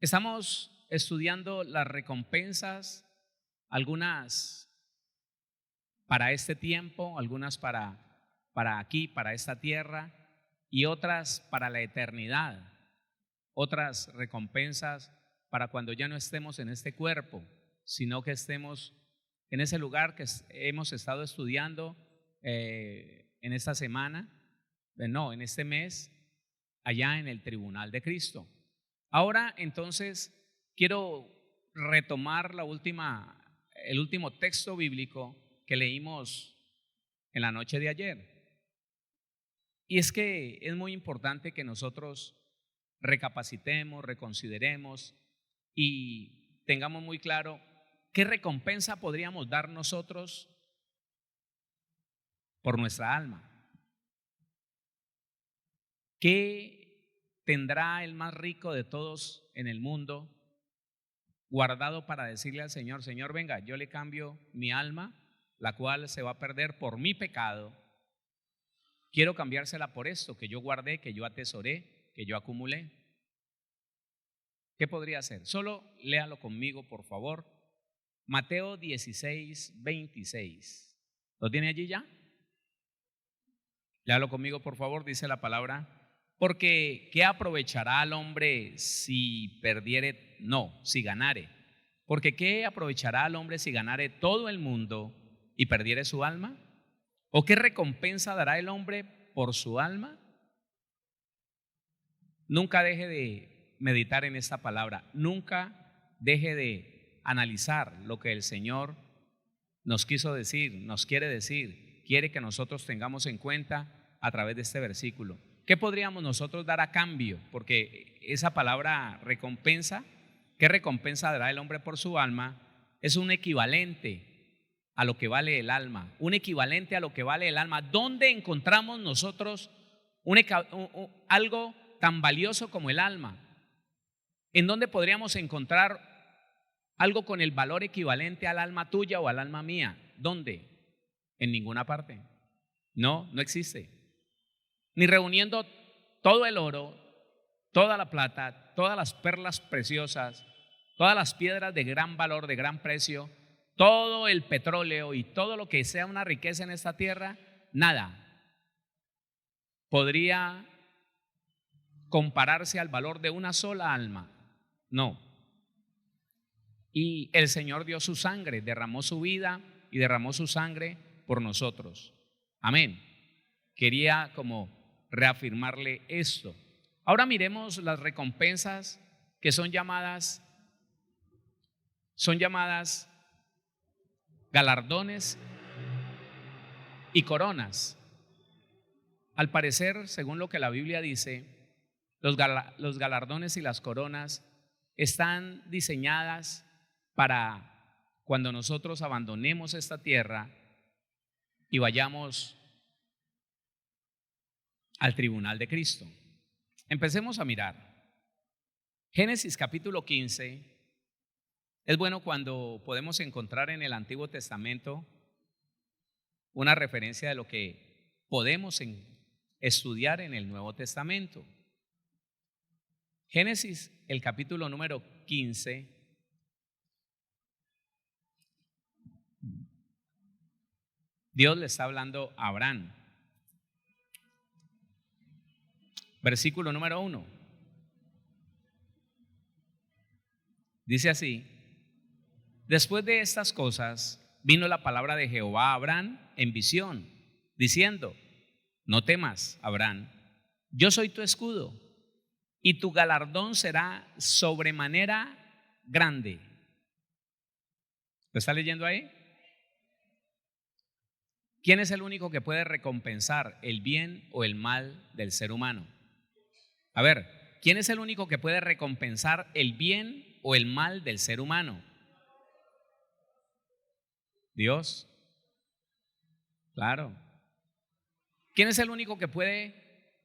Estamos estudiando las recompensas, algunas para este tiempo, algunas para aquí, para esta tierra, y otras para la eternidad, otras recompensas para cuando ya no estemos en este cuerpo, sino que estemos en ese lugar que hemos estado estudiando en esta semana, no, en este mes, allá en el tribunal de Cristo. Ahora entonces quiero retomar el último texto bíblico que leímos en la noche de ayer. Y es que es muy importante que nosotros recapacitemos, reconsideremos y tengamos muy claro qué recompensa podríamos dar nosotros por nuestra alma. ¿Qué tendrá el más rico de todos en el mundo guardado para decirle al Señor: Señor, venga, yo le cambio mi alma, la cual se va a perder por mi pecado? Quiero cambiársela por esto que yo guardé, que yo atesoré, que yo acumulé. ¿Qué podría hacer? Solo léalo conmigo, por favor. Mateo 16:26. ¿Lo tiene allí ya? Léalo conmigo, por favor. Dice la palabra: porque ¿qué aprovechará al hombre si perdiere? No, si ganare. Porque ¿qué aprovechará al hombre si ganare todo el mundo y perdiere su alma? ¿O qué recompensa dará el hombre por su alma? Nunca deje de meditar en esta palabra. Nunca deje de analizar lo que el Señor nos quiso decir, nos quiere decir, quiere que nosotros tengamos en cuenta a través de este versículo. ¿Qué podríamos nosotros dar a cambio? Porque esa palabra recompensa, ¿qué recompensa dará el hombre por su alma? Es un equivalente a lo que vale el alma, un equivalente a lo que vale el alma. ¿Dónde encontramos nosotros algo tan valioso como el alma? ¿En dónde podríamos encontrar algo con el valor equivalente al alma tuya o al alma mía? ¿Dónde? En ninguna parte. No existe. Ni reuniendo todo el oro, toda la plata, todas las perlas preciosas, todas las piedras de gran valor, de gran precio, todo el petróleo y todo lo que sea una riqueza en esta tierra, nada podría compararse al valor de una sola alma. No. Y el Señor dio su sangre, derramó su vida y derramó su sangre por nosotros. Amén. Quería como reafirmarle esto. Ahora miremos las recompensas que son llamadas galardones y coronas. Al parecer, según lo que la Biblia dice, los galardones y las coronas están diseñadas para cuando nosotros abandonemos esta tierra y vayamos al tribunal de Cristo. Empecemos a mirar. Génesis capítulo 15. Es bueno cuando podemos encontrar en el Antiguo Testamento una referencia de lo que podemos estudiar en el Nuevo Testamento. Génesis, el capítulo número 15. Dios le está hablando a Abraham. Versículo número 1. Dice así: después de estas cosas vino la palabra de Jehová a Abraham en visión, diciendo: no temas, Abraham, yo soy tu escudo, y tu galardón será sobremanera grande. ¿Lo está leyendo ahí? ¿Quién es el único que puede recompensar el bien o el mal del ser humano? A ver, ¿quién es el único que puede recompensar el bien o el mal del ser humano? Dios. Claro. ¿Quién es el único que puede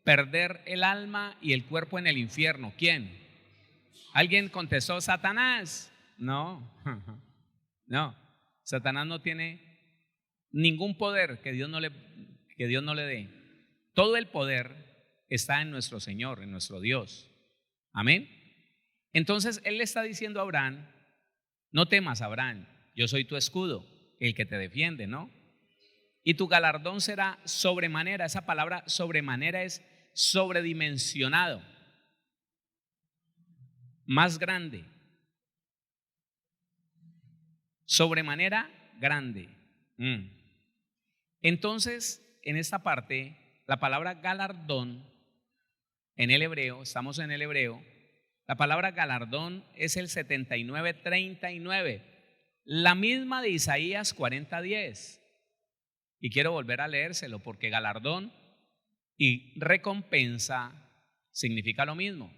perder el alma y el cuerpo en el infierno? ¿Quién? ¿Alguien contestó? ¿Satanás? No. No. Satanás no tiene ningún poder que Dios no le dé. Todo el poder está en nuestro Señor, en nuestro Dios. Amén. Entonces él le está diciendo a Abraham, no temas, Abraham, yo soy tu escudo, el que te defiende, ¿no? Y tu galardón será sobremanera. Esa palabra sobremanera es sobredimensionado, más grande, sobremanera grande. Entonces, en esta parte, la palabra galardón en el hebreo, estamos en el hebreo, la palabra galardón es el 7939, la misma de Isaías 40:10. Y quiero volver a leérselo porque galardón y recompensa significa lo mismo.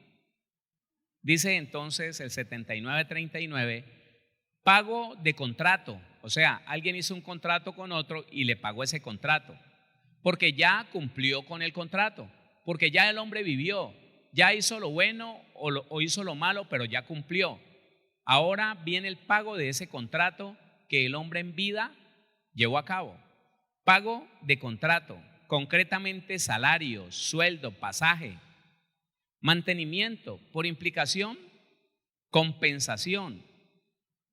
Dice entonces el 7939, pago de contrato. O sea, alguien hizo un contrato con otro y le pagó ese contrato, porque ya cumplió con el contrato, porque ya el hombre vivió, ya hizo lo bueno o hizo lo malo, pero ya cumplió. Ahora viene el pago de ese contrato que el hombre en vida llevó a cabo. Pago de contrato, concretamente salario, sueldo, pasaje, mantenimiento, por implicación, compensación,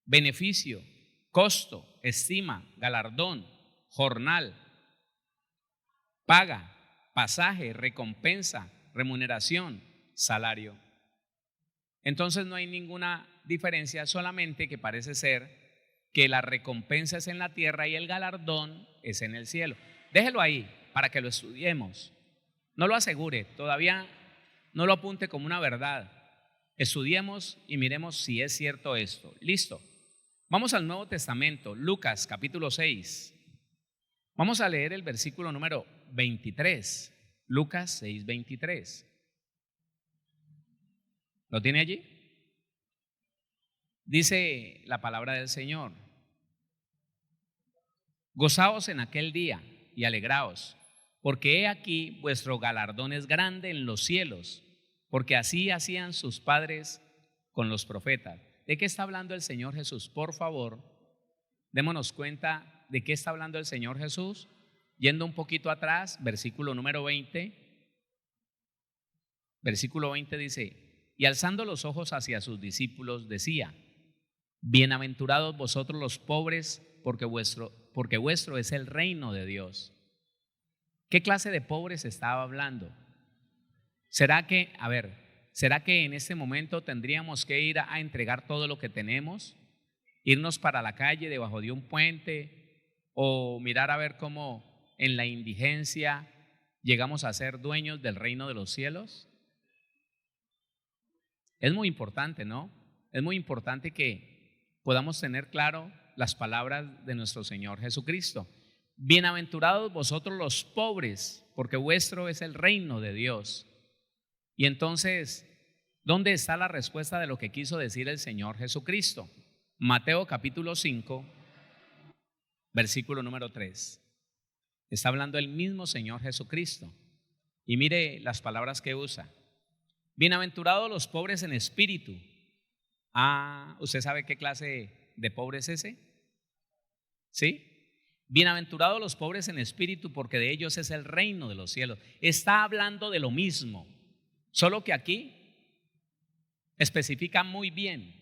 beneficio, costo, estima, galardón, jornal, paga, pasaje, recompensa, remuneración, salario. Entonces no hay ninguna diferencia, solamente que parece ser que la recompensa es en la tierra y el galardón es en el cielo. Déjelo ahí para que lo estudiemos. No lo asegure, todavía no lo apunte como una verdad. Estudiemos y miremos si es cierto esto. Listo. Vamos al Nuevo Testamento, Lucas capítulo 6. Vamos a leer el versículo número 23. Lucas 6:23. ¿Lo tiene allí? Dice la palabra del Señor: gozaos en aquel día y alegraos, porque he aquí vuestro galardón es grande en los cielos, porque así hacían sus padres con los profetas. ¿De qué está hablando el Señor Jesús? Por favor, démonos cuenta de qué está hablando el Señor Jesús. Yendo un poquito atrás, versículo número 20. Versículo 20 dice: y alzando los ojos hacia sus discípulos decía: bienaventurados vosotros los pobres, porque vuestro es el reino de Dios. ¿Qué clase de pobres estaba hablando? ¿Será que en este momento tendríamos que ir a entregar todo lo que tenemos? ¿Irnos para la calle debajo de un puente? ¿O mirar a ver cómo en la indigencia llegamos a ser dueños del reino de los cielos? Es muy importante, ¿no? Es muy importante que podamos tener claro las palabras de nuestro Señor Jesucristo. Bienaventurados vosotros los pobres, porque vuestro es el reino de Dios. Y entonces, ¿dónde está la respuesta de lo que quiso decir el Señor Jesucristo? Mateo capítulo 5, versículo número 3. Está hablando el mismo Señor Jesucristo. Y mire las palabras que usa. Bienaventurados los pobres en espíritu. ¿Usted sabe qué clase de pobre es ese? ¿Sí? Bienaventurados los pobres en espíritu, porque de ellos es el reino de los cielos. Está hablando de lo mismo, solo que aquí especifica muy bien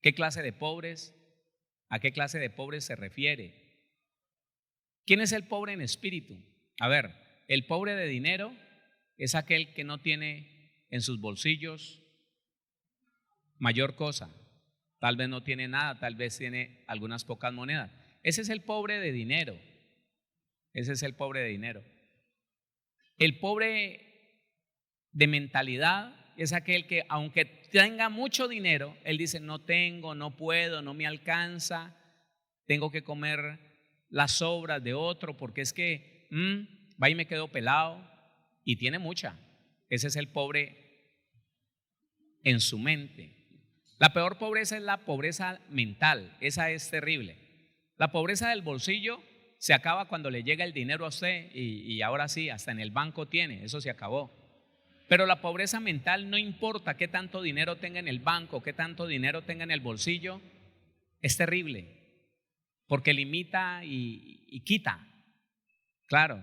qué clase de pobres, a qué clase de pobres se refiere. ¿Quién es el pobre en espíritu? El pobre de dinero es aquel que no tiene en sus bolsillos mayor cosa. Tal vez no tiene nada, tal vez tiene algunas pocas monedas. Ese es el pobre de dinero. Ese es el pobre de dinero. El pobre de mentalidad es aquel que, aunque tenga mucho dinero, él dice: no tengo, no puedo, no me alcanza, tengo que comer las sobras de otro, porque es que va y me quedo pelado, y tiene mucha. Ese es el pobre en su mente. La peor pobreza es la pobreza mental. Esa es terrible. La pobreza del bolsillo se acaba cuando le llega el dinero a usted y ahora sí, hasta en el banco tiene, eso se acabó. Pero la pobreza mental, no importa qué tanto dinero tenga en el banco, qué tanto dinero tenga en el bolsillo, es terrible, porque limita y quita. Claro.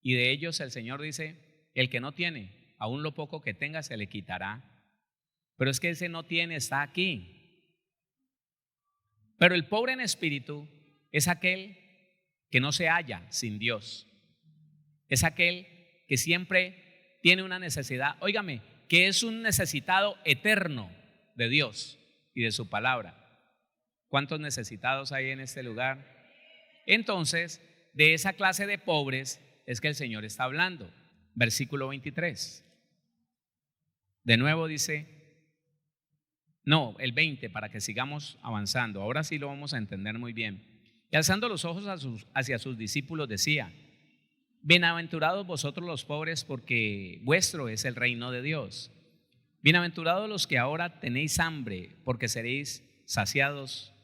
Y de ellos el Señor dice: el que no tiene, aún lo poco que tenga se le quitará. pero es que ese no tiene, está aquí. Pero el pobre en espíritu es aquel que no se halla sin Dios. Es aquel que siempre tiene una necesidad, óigame, que es un necesitado eterno de Dios y de su palabra. ¿Cuántos necesitados hay en este lugar? Entonces, de esa clase de pobres es que el Señor está hablando. Versículo 23. De nuevo dice, no, el 20, para que sigamos avanzando. Ahora sí lo vamos a entender muy bien. Y alzando los ojos hacia sus discípulos decía, bienaventurados vosotros los pobres, porque vuestro es el reino de Dios. Bienaventurados los que ahora tenéis hambre, porque seréis saciados.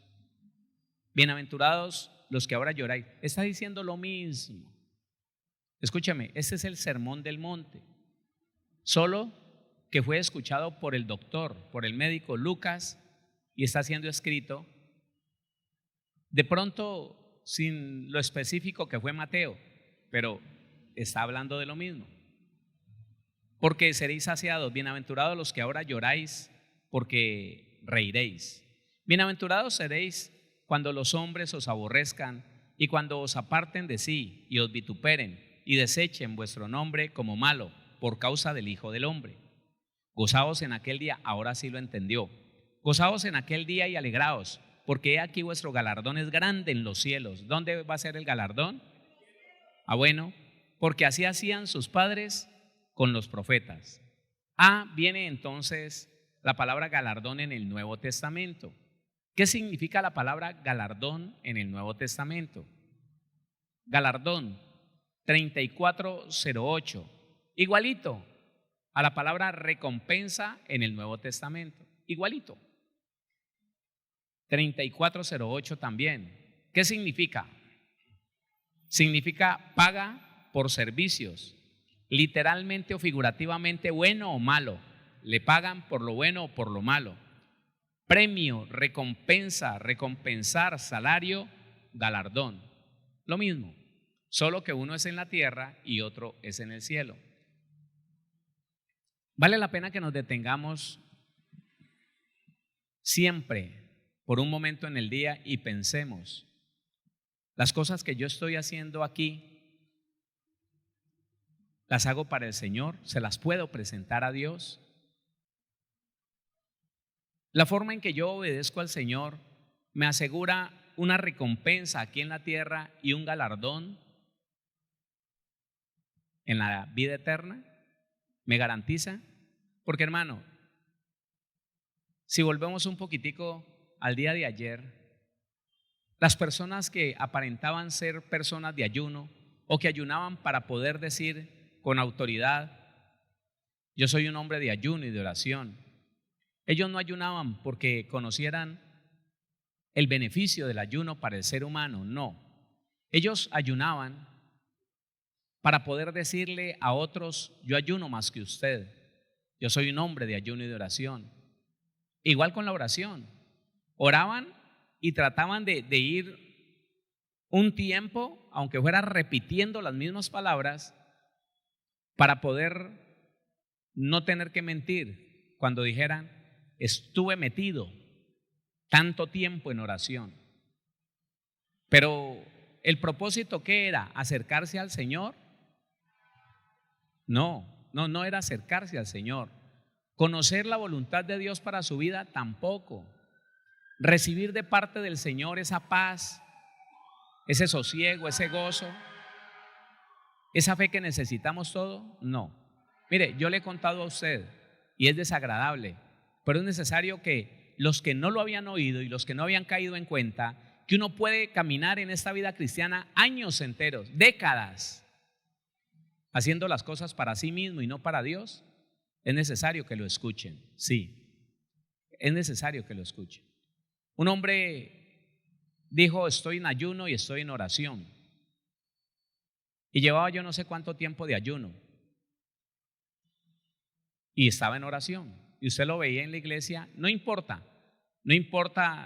Bienaventurados los que ahora lloráis. Está diciendo lo mismo. Escúchame, este es el sermón del monte, solo que fue escuchado por el doctor, por el médico Lucas, y está siendo escrito de pronto sin lo específico que fue Mateo, pero está hablando de lo mismo. Porque seréis saciados, bienaventurados los que ahora lloráis, porque reiréis. Bienaventurados seréis cuando los hombres os aborrezcan y cuando os aparten de sí y os vituperen y desechen vuestro nombre como malo por causa del Hijo del Hombre. Gozaos en aquel día, ahora sí lo entendió. Gozaos en aquel día y alegraos, porque he aquí vuestro galardón es grande en los cielos. ¿Dónde va a ser el galardón? Bueno, porque así hacían sus padres con los profetas. Viene entonces la palabra galardón en el Nuevo Testamento. ¿Qué significa la palabra galardón en el Nuevo Testamento? Galardón 3408, igualito a la palabra recompensa en el Nuevo Testamento, igualito. 3408 también. ¿Qué significa? Significa paga por servicios, literalmente o figurativamente, bueno o malo. Le pagan por lo bueno o por lo malo. Premio, recompensa, recompensar, salario, galardón. Lo mismo, solo que uno es en la tierra y otro es en el cielo. Vale la pena que nos detengamos siempre por un momento en el día y pensemos, las cosas que yo estoy haciendo aquí, ¿las hago para el Señor? ¿Se las puedo presentar a Dios? La forma en que yo obedezco al Señor me asegura una recompensa aquí en la tierra y un galardón en la vida eterna. ¿Me garantiza? Porque hermano, si volvemos un poquitico al día de ayer, las personas que aparentaban ser personas de ayuno o que ayunaban para poder decir con autoridad, yo soy un hombre de ayuno y de oración, ellos no ayunaban porque conocieran el beneficio del ayuno para el ser humano, no. Ellos ayunaban para poder decirle a otros, yo ayuno más que usted, yo soy un hombre de ayuno y de oración. Igual con la oración, oraban y trataban de ir un tiempo, aunque fuera repitiendo las mismas palabras, para poder no tener que mentir cuando dijeran, estuve metido tanto tiempo en oración. Pero el propósito, ¿qué era? ¿Acercarse al Señor? No era acercarse al Señor. Conocer la voluntad de Dios para su vida, tampoco. Recibir de parte del Señor esa paz, ese sosiego, ese gozo, esa fe que necesitamos todo, no. Mire, yo le he contado a usted y es desagradable, pero es necesario que los que no lo habían oído y los que no habían caído en cuenta que uno puede caminar en esta vida cristiana años enteros, décadas, haciendo las cosas para sí mismo y no para Dios, es necesario que lo escuchen. Sí, es necesario que lo escuchen. Un hombre dijo, estoy en ayuno y estoy en oración, y llevaba yo no sé cuánto tiempo de ayuno y estaba en oración, y usted lo veía en la iglesia. No importa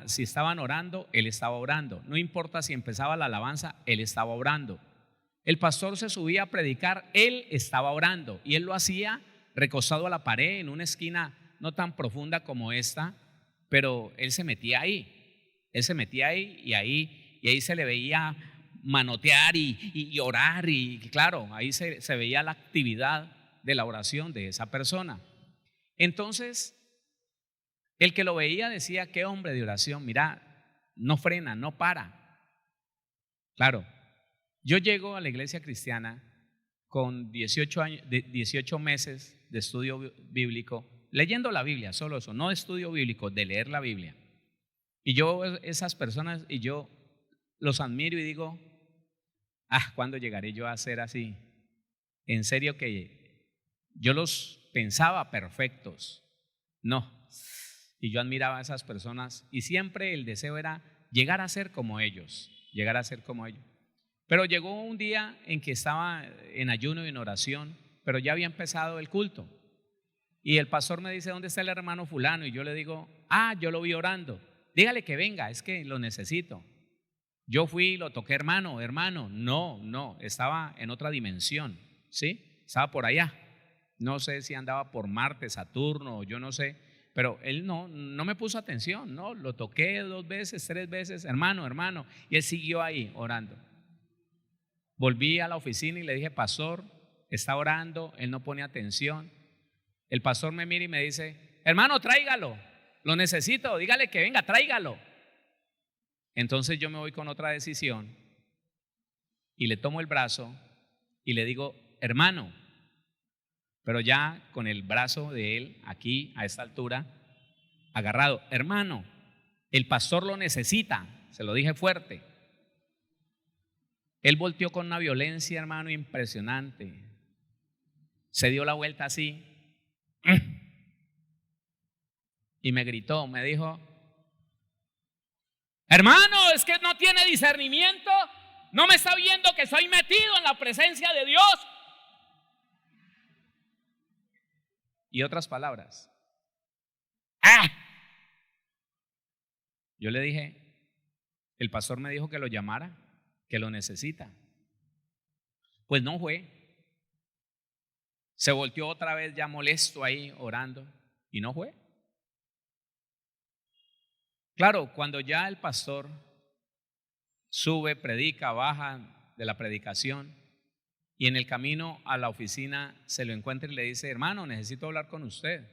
si estaban orando, él estaba orando. No importa si empezaba la alabanza, él estaba orando. El pastor se subía a predicar, él estaba orando, y él lo hacía recostado a la pared en una esquina no tan profunda como esta, pero él se metía ahí. Él se metía ahí y ahí se le veía manotear y orar y claro, ahí se veía la actividad de la oración de esa persona. Entonces, el que lo veía decía, qué hombre de oración, mira, no frena, no para. Claro, yo llego a la iglesia cristiana con 18 meses de estudio bíblico, leyendo la Biblia, solo eso, no de estudio bíblico, de leer la Biblia. Y yo, esas personas, y yo los admiro y digo, ¿cuándo llegaré yo a ser así? En serio que yo los pensaba perfectos. No. Y yo admiraba a esas personas y siempre el deseo era llegar a ser como ellos, llegar a ser como ellos. Pero llegó un día en que estaba en ayuno y en oración, pero ya había empezado el culto. Y el pastor me dice, ¿dónde está el hermano fulano? Y yo le digo, yo lo vi orando. Dígale que venga, es que lo necesito. Yo fui y lo toqué, hermano, no, estaba en otra dimensión, ¿sí? Estaba por allá. No sé si andaba por Marte, Saturno, yo no sé, pero él no me puso atención, no, lo toqué 2 veces, 3 veces, hermano, y él siguió ahí orando. Volví a la oficina y le dije, pastor, está orando, él no pone atención. El pastor me mira y me dice, hermano, tráigalo, lo necesito, dígale que venga, tráigalo. Entonces yo me voy con otra decisión y le tomo el brazo y le digo, hermano, pero ya con el brazo de él aquí a esta altura agarrado, hermano, el pastor lo necesita, se lo dije fuerte. Él volteó con una violencia, hermano, impresionante. Se dio la vuelta así y me gritó, me dijo, hermano, es que no tiene discernimiento, no me está viendo que soy metido en la presencia de Dios. Y otras palabras. Yo le dije, el pastor me dijo que lo llamara, que lo necesita. Pues no fue. Se volteó otra vez ya molesto ahí orando y no fue. Claro, cuando ya el pastor sube, predica, baja de la predicación y en el camino a la oficina se lo encuentra y le dice, hermano, necesito hablar con usted.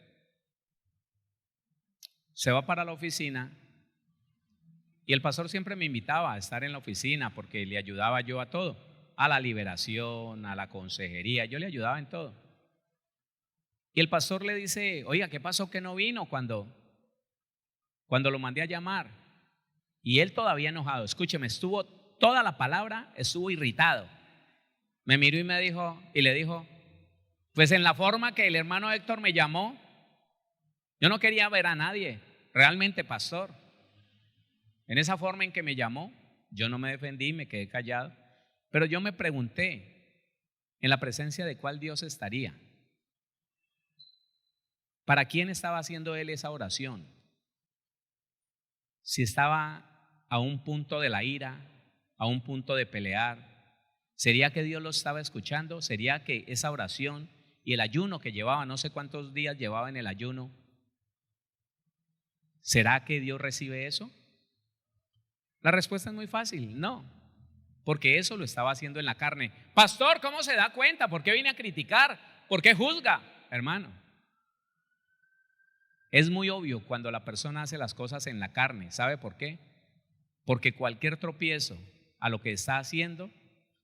Se va para la oficina y el pastor siempre me invitaba a estar en la oficina porque le ayudaba yo a todo, a la liberación, a la consejería, yo le ayudaba en todo. Y el pastor le dice, oiga, ¿qué pasó que no vino cuando lo mandé a llamar? Y él todavía enojado, escúcheme, estuvo toda la palabra, estuvo irritado. Me miró y le dijo, pues en la forma que el hermano Héctor me llamó, yo no quería ver a nadie, realmente, pastor. En esa forma en que me llamó, yo no me defendí, me quedé callado, pero yo me pregunté, ¿en la presencia de cuál Dios estaría? ¿Para quién estaba haciendo él esa oración? Si estaba a un punto de la ira, a un punto de pelear, ¿sería que Dios lo estaba escuchando? ¿Sería que esa oración y el ayuno que llevaba, no sé cuántos días llevaba en el ayuno, ¿será que Dios recibe eso? La respuesta es muy fácil, no, porque eso lo estaba haciendo en la carne. Pastor, ¿cómo se da cuenta? ¿Por qué viene a criticar? ¿Por qué juzga? Hermano, es muy obvio cuando la persona hace las cosas en la carne. ¿Sabe por qué? Porque cualquier tropiezo a lo que está haciendo,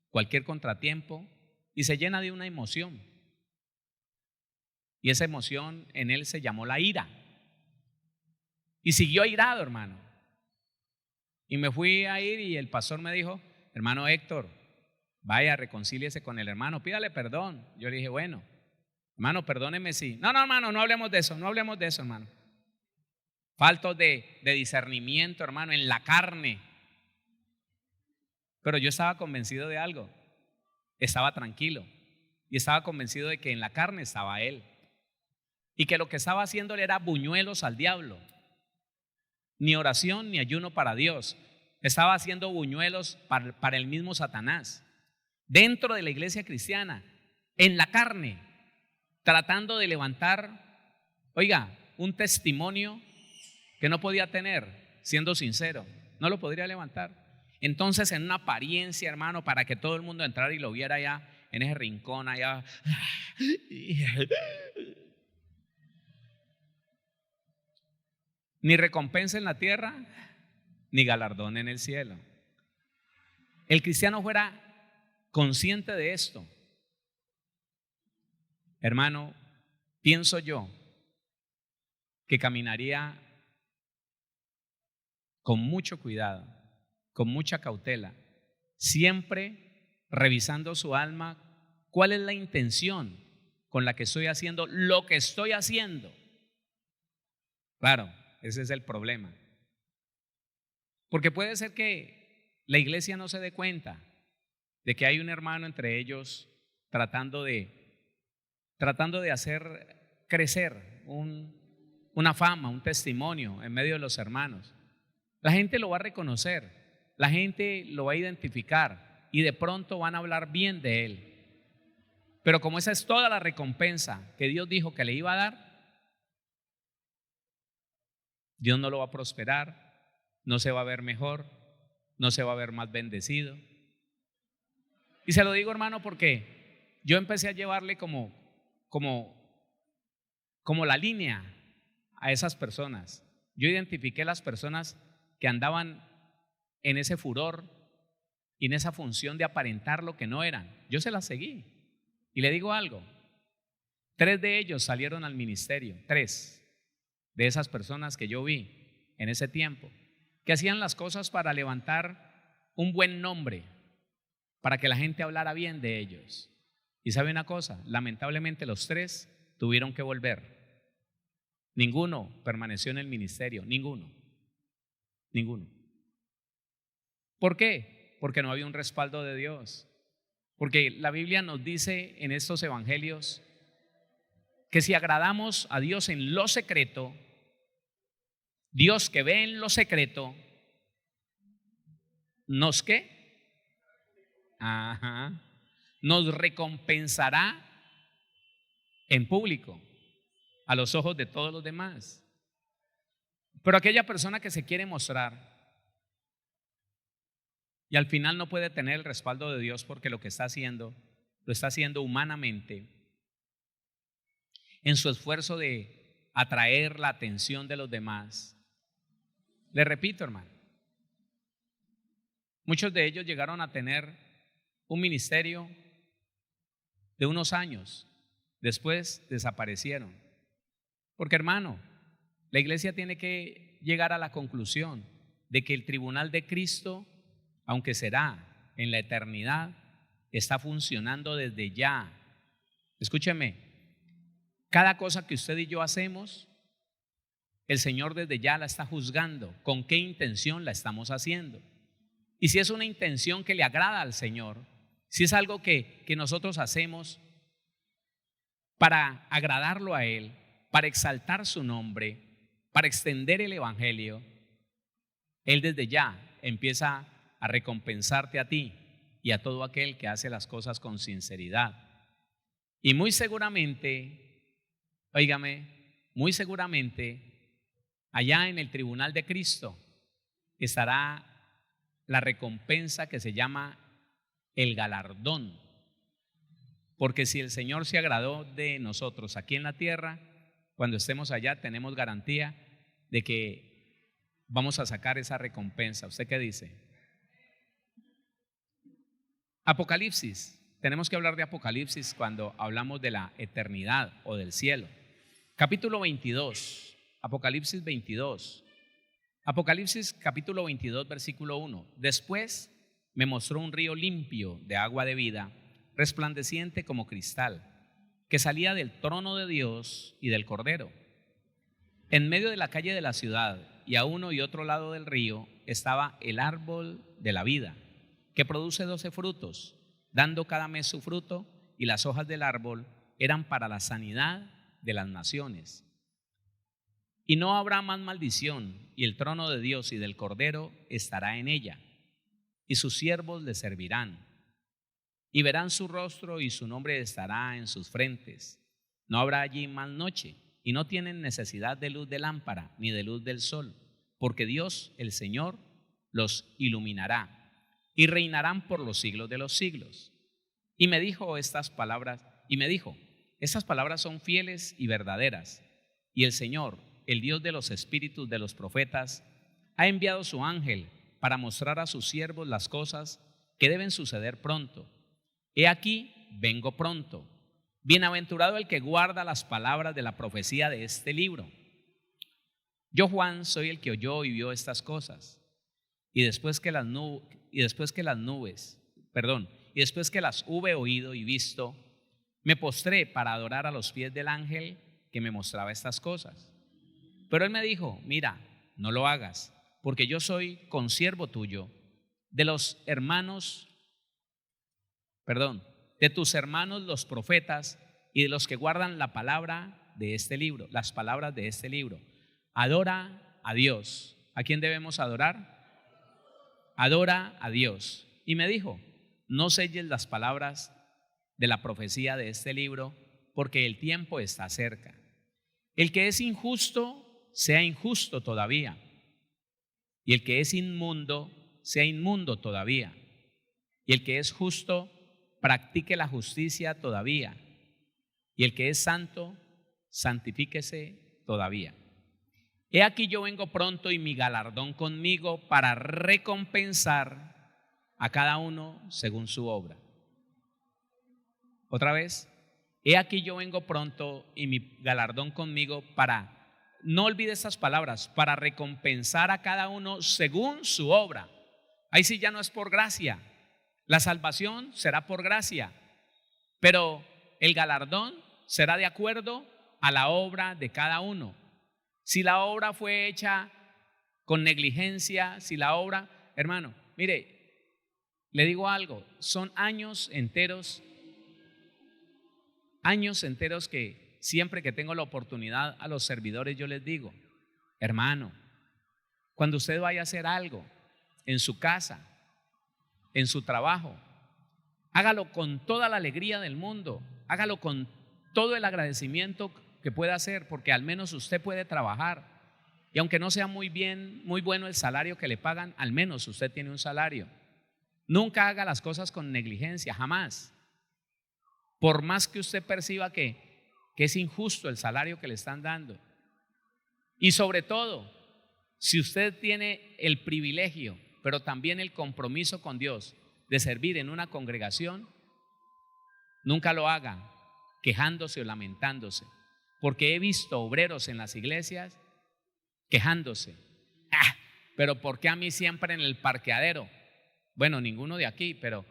cualquier contratiempo, y se llena de una emoción. Y esa emoción en él se llamó la ira. Y siguió airado, hermano. Y me fui a ir y el pastor me dijo, hermano Héctor, vaya, reconcíliese con el hermano, pídale perdón. Yo le dije, bueno, hermano, perdóneme si. No, hermano, no hablemos de eso, hermano. Faltos de discernimiento, hermano, en la carne. Pero yo estaba convencido de algo, estaba tranquilo y estaba convencido de que en la carne estaba él y que lo que estaba haciéndole era buñuelos al diablo. Ni oración ni ayuno para Dios. Estaba haciendo buñuelos para el mismo Satanás. Dentro de la iglesia cristiana, en la carne, tratando de levantar, oiga, un testimonio que no podía tener, siendo sincero, no lo podría levantar. Entonces, en una apariencia, hermano, para que todo el mundo entrara y lo viera allá en ese rincón allá, ni recompensa en la tierra, ni galardón en el cielo. El cristiano fuera consciente de esto, hermano, pienso yo que caminaría con mucho cuidado, con mucha cautela, siempre revisando su alma, cuál es la intención con la que estoy haciendo lo que estoy haciendo. Claro, ese es el problema. Porque puede ser que la iglesia no se dé cuenta de que hay un hermano entre ellos tratando de hacer crecer una fama, un testimonio en medio de los hermanos. La gente lo va a reconocer, la gente lo va a identificar y de pronto van a hablar bien de él. Pero como esa es toda la recompensa que Dios dijo que le iba a dar, Dios no lo va a prosperar, no se va a ver mejor, no se va a ver más bendecido. Y se lo digo, hermano, porque yo empecé a llevarle como la línea a esas personas. Yo identifiqué las personas que andaban en ese furor y en esa función de aparentar lo que no eran. Yo se las seguí. Y le digo algo, 3 de ellos salieron al ministerio, 3 de esas personas que yo vi en ese tiempo, que hacían las cosas para levantar un buen nombre, para que la gente hablara bien de ellos. Y sabe una cosa, lamentablemente los 3 tuvieron que volver. Ninguno permaneció en el ministerio, ninguno. ¿Por qué? Porque no había un respaldo de Dios. Porque la Biblia nos dice en estos evangelios que si agradamos a Dios en lo secreto, Dios que ve en lo secreto, ¿nos qué? Nos recompensará en público, a los ojos de todos los demás. Pero aquella persona que se quiere mostrar y al final no puede tener el respaldo de Dios porque lo está haciendo humanamente, en su esfuerzo de atraer la atención de los demás. Le repito, hermano, muchos de ellos llegaron a tener un ministerio de unos años, después desaparecieron. Porque, hermano, la iglesia tiene que llegar a la conclusión de que el tribunal de Cristo, aunque será en la eternidad, está funcionando desde ya. Escúcheme, cada cosa que usted y yo hacemos, el Señor desde ya la está juzgando. ¿Con qué intención la estamos haciendo? Y si es una intención que le agrada al Señor, si es algo que nosotros hacemos para agradarlo a Él, para exaltar su nombre, para extender el evangelio, Él desde ya empieza a recompensarte a ti y a todo aquel que hace las cosas con sinceridad. Y muy seguramente, óigame, muy seguramente allá en el tribunal de Cristo estará la recompensa que se llama el galardón. Porque si el Señor se agradó de nosotros aquí en la tierra, cuando estemos allá tenemos garantía de que vamos a sacar esa recompensa. ¿Usted qué dice? Apocalipsis. Tenemos que hablar de Apocalipsis cuando hablamos de la eternidad o del cielo. Capítulo 22. Apocalipsis 22. Apocalipsis capítulo 22, versículo 1. Después me mostró un río limpio de agua de vida, resplandeciente como cristal, que salía del trono de Dios y del Cordero. En medio de la calle de la ciudad y a uno y otro lado del río estaba el árbol de la vida, que produce 12 frutos, dando cada mes su fruto, y las hojas del árbol eran para la sanidad de las naciones. Y no habrá más maldición, y el trono de Dios y del Cordero estará en ella, y sus siervos le servirán. Y verán su rostro y su nombre estará en sus frentes. No habrá allí más noche, y no tienen necesidad de luz de lámpara ni de luz del sol, porque Dios, el Señor, los iluminará y reinarán por los siglos de los siglos. Y me dijo, estas palabras son fieles y verdaderas. Y el Señor, el Dios de los espíritus de los profetas, ha enviado su ángel para mostrar a sus siervos las cosas que deben suceder pronto. He aquí, vengo pronto. Bienaventurado el que guarda las palabras de la profecía de este libro. Yo, Juan, soy el que oyó y vio estas cosas. Y después que las hube oído y visto, me postré para adorar a los pies del ángel que me mostraba estas cosas. Pero él me dijo, mira, no lo hagas, porque yo soy consiervo tuyo, de tus hermanos los profetas y de los que guardan la palabra de este libro, las palabras de este libro. Adora a Dios. ¿A quién debemos adorar? Adora a Dios. Y me dijo, no selles las palabras de la profecía de este libro, porque el tiempo está cerca. El que es injusto, sea injusto todavía. Y el que es inmundo, sea inmundo todavía. Y el que es justo, practique la justicia todavía. Y el que es santo, santifíquese todavía. He aquí yo vengo pronto y mi galardón conmigo para recompensar a cada uno según su obra. Otra vez, he aquí yo vengo pronto y mi galardón conmigo para, no olvide estas palabras, para recompensar a cada uno según su obra. Ahí sí ya no es por gracia. La salvación será por gracia, pero el galardón será de acuerdo a la obra de cada uno. Si la obra fue hecha con negligencia, hermano, mire, le digo algo, son años enteros que siempre que tengo la oportunidad a los servidores yo les digo, hermano, cuando usted vaya a hacer algo en su casa, en su trabajo, hágalo con toda la alegría del mundo, hágalo con todo el agradecimiento que pueda hacer, porque al menos usted puede trabajar. Y aunque no sea muy bueno el salario que le pagan, al menos usted tiene un salario. Nunca haga las cosas con negligencia, jamás. Por más que usted perciba que es injusto el salario que le están dando. Y sobre todo, si usted tiene el privilegio, pero también el compromiso con Dios de servir en una congregación, nunca lo haga quejándose o lamentándose. Porque he visto obreros en las iglesias quejándose. Pero ¿por qué a mí siempre en el parqueadero? Bueno, ninguno de aquí, pero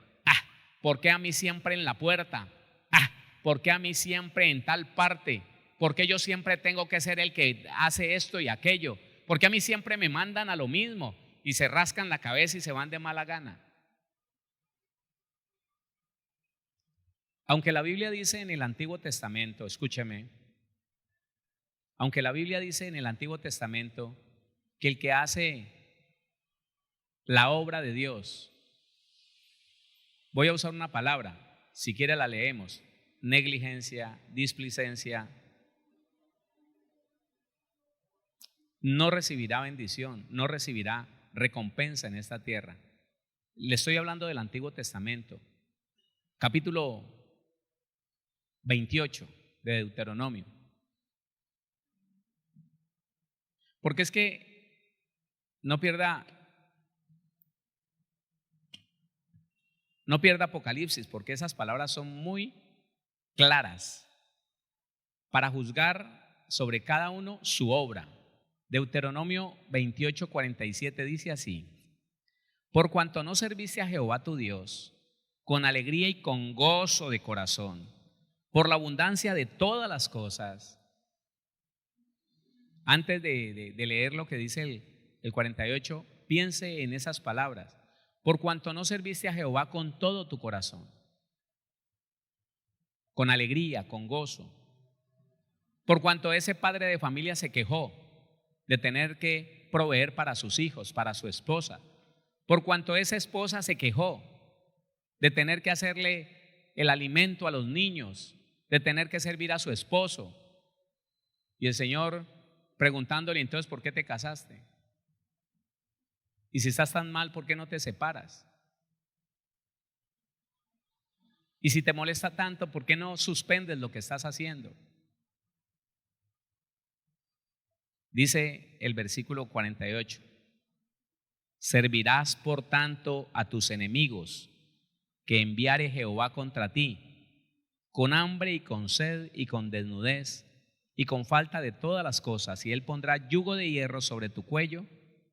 ¿por qué a mí siempre en la puerta? ¿Por qué a mí siempre en tal parte? ¿Por qué yo siempre tengo que ser el que hace esto y aquello? ¿Por qué a mí siempre me mandan a lo mismo? Y se rascan la cabeza y se van de mala gana. Aunque la Biblia dice en el Antiguo Testamento, escúcheme, aunque la Biblia dice en el Antiguo Testamento que el que hace la obra de Dios, voy a usar una palabra, si quiere la leemos, negligencia, displicencia, no recibirá bendición, no recibirá recompensa en esta tierra. Le estoy hablando del Antiguo Testamento, capítulo 28 de Deuteronomio. Porque es que no pierda Apocalipsis, porque esas palabras son muy claras para juzgar sobre cada uno su obra. Deuteronomio 28:47 dice así: por cuanto no serviste a Jehová tu Dios con alegría y con gozo de corazón, por la abundancia de todas las cosas. Antes de leer lo que dice el 48, piense en esas palabras. Por cuanto no serviste a Jehová con todo tu corazón, con alegría, con gozo. Por cuanto ese padre de familia se quejó de tener que proveer para sus hijos, para su esposa. Por cuanto esa esposa se quejó de tener que hacerle el alimento a los niños, de tener que servir a su esposo. Y el Señor preguntándole, entonces, ¿por qué te casaste? Y si estás tan mal, ¿por qué no te separas? Y si te molesta tanto, ¿por qué no suspendes lo que estás haciendo? Dice el versículo 48: servirás por tanto a tus enemigos que enviare Jehová contra ti, con hambre y con sed y con desnudez y con falta de todas las cosas, y él pondrá yugo de hierro sobre tu cuello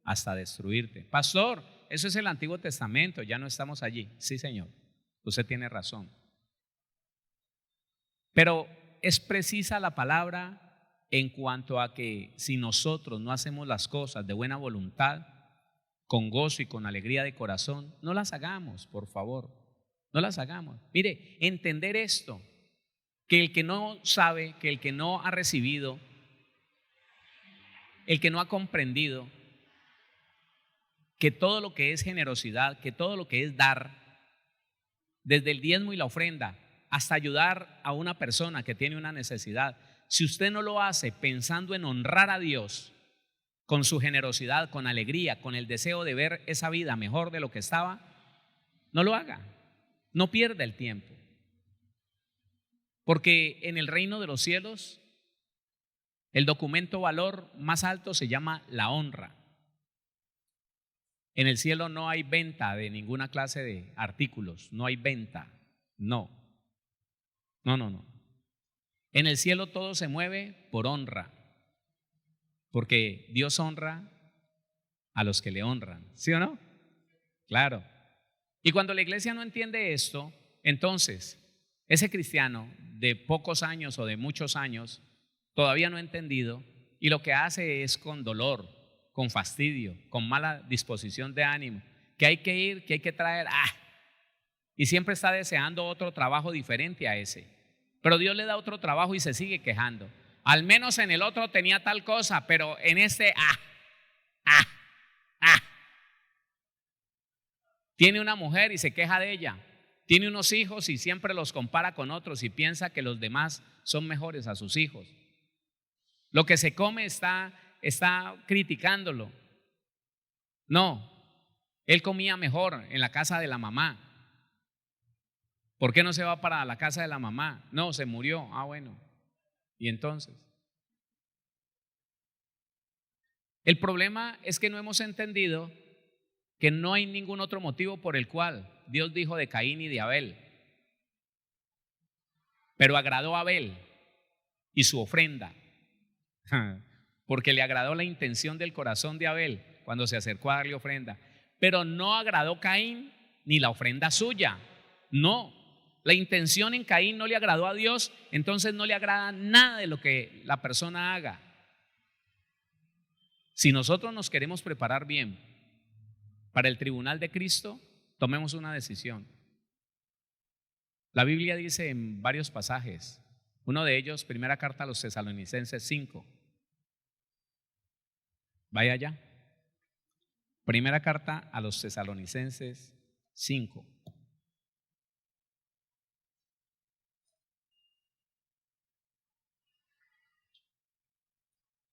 hasta destruirte. Pastor, eso es el Antiguo Testamento, ya no estamos allí. Sí, Señor, usted tiene razón. Pero es precisa la palabra en cuanto a que si nosotros no hacemos las cosas de buena voluntad, con gozo y con alegría de corazón, no las hagamos, por favor, no las hagamos. Mire, entender esto, que el que no sabe, que el que no ha recibido, el que no ha comprendido, que todo lo que es generosidad, que todo lo que es dar, desde el diezmo y la ofrenda, hasta ayudar a una persona que tiene una necesidad, si usted no lo hace pensando en honrar a Dios, con su generosidad, con alegría, con el deseo de ver esa vida mejor de lo que estaba, no lo haga, no pierda el tiempo. Porque en el reino de los cielos, el documento valor más alto se llama la honra. En el cielo no hay venta de ninguna clase de artículos, no hay venta, no. En el cielo todo se mueve por honra, porque Dios honra a los que le honran, ¿sí o no? Claro. Y cuando la iglesia no entiende esto, entonces ese cristiano de pocos años o de muchos años todavía no ha entendido, y lo que hace es con dolor, con fastidio, con mala disposición de ánimo, que hay que ir, que hay que traer, y siempre está deseando otro trabajo diferente a ese. Pero Dios le da otro trabajo y se sigue quejando. Al menos en el otro tenía tal cosa, pero en este, Tiene una mujer y se queja de ella. Tiene unos hijos y siempre los compara con otros y piensa que los demás son mejores a sus hijos. Lo que se come está criticándolo. No, él comía mejor en la casa de la mamá. ¿Por qué no se va para la casa de la mamá? No, se murió. Bueno. ¿Y entonces? El problema es que no hemos entendido que no hay ningún otro motivo por el cual Dios dijo de Caín y de Abel. Pero agradó a Abel y su ofrenda, porque le agradó la intención del corazón de Abel cuando se acercó a darle ofrenda. Pero no agradó Caín ni la ofrenda suya. No, la intención en Caín no le agradó a Dios, entonces no le agrada nada de lo que la persona haga. Si nosotros nos queremos preparar bien para el tribunal de Cristo, tomemos una decisión. La Biblia dice en varios pasajes, uno de ellos, primera carta a los Tesalonicenses 5. Vaya allá. Primera carta a los Tesalonicenses 5.